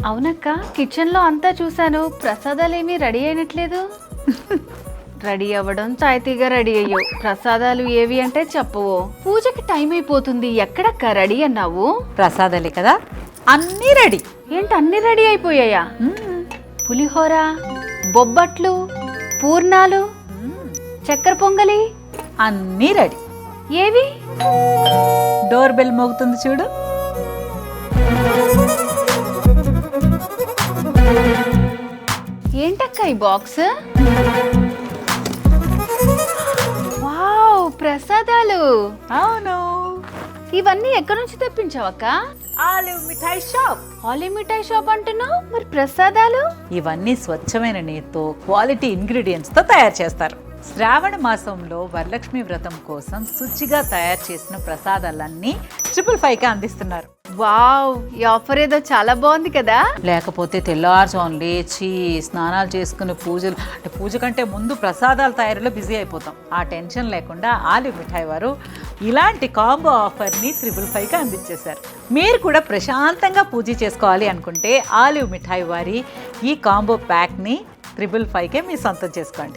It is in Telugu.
అవునక్క, కిచెన్లో అంతా చూశాను, ప్రసాదాలు ఏమీ రెడీ అయినట్లేదు. రెడీ అవ్వడం తాయితీగా రెడీ అయ్యావు, ప్రసాదాలు ఏవి అంటే చెప్పవు. పూజకి టైం అయిపోతుంది, ఎక్కడక్క రెడీ అన్నావు? ప్రసాదాలే కదా, అన్నీ రెడీ. ఏంటి అన్ని రెడీ అయిపోయాయా? పులిహోర, బొబ్బట్లు, పూర్ణాలు, చక్కెర పొంగలి అన్నీ రెడీ. ఏవి? డోర్ బెల్ మోగుతుంది చూడు. ఏంటక్క ఈ బాక్స్? వావ్, ప్రసాదాలు. అవును, ఇవన్నీ ఎక్కడి నుంచి తెప్పించావక్క? ఆలివ్ మిఠాయి షాప్. హాలీ మిఠాయి షాప్ అంటున్నావు, మరి ప్రసాదాలు? ఇవన్నీ స్వచ్ఛమైన నేతితో, క్వాలిటీ ఇంగ్రీడియంట్స్ తో తయారు చేస్తారు. శ్రావణ మాసంలో వరలక్ష్మి వ్రతం కోసం శుచిగా తయారు చేసిన ప్రసాదాలన్నీ 555కి అందిస్తున్నారు. వావ్, ఈ ఆఫర్ ఏదో చాలా బాగుంది కదా. లేకపోతే తెల్లారుజామున లేచి స్నానాలు చేసుకుని పూజ కంటే ముందు ప్రసాదాల తయారీలో బిజీ అయిపోతాం. ఆ టెన్షన్ లేకుండా ఆలివ్ మిఠాయి వారు ఇలాంటి కాంబో ఆఫర్ని 555కి అందించేశారు. మీరు కూడా ప్రశాంతంగా పూజ చేసుకోవాలి అనుకుంటే ఆలివ్ మిఠాయి వారి ఈ కాంబో ప్యాక్ని 555కే మీ సొంతం చేసుకోండి.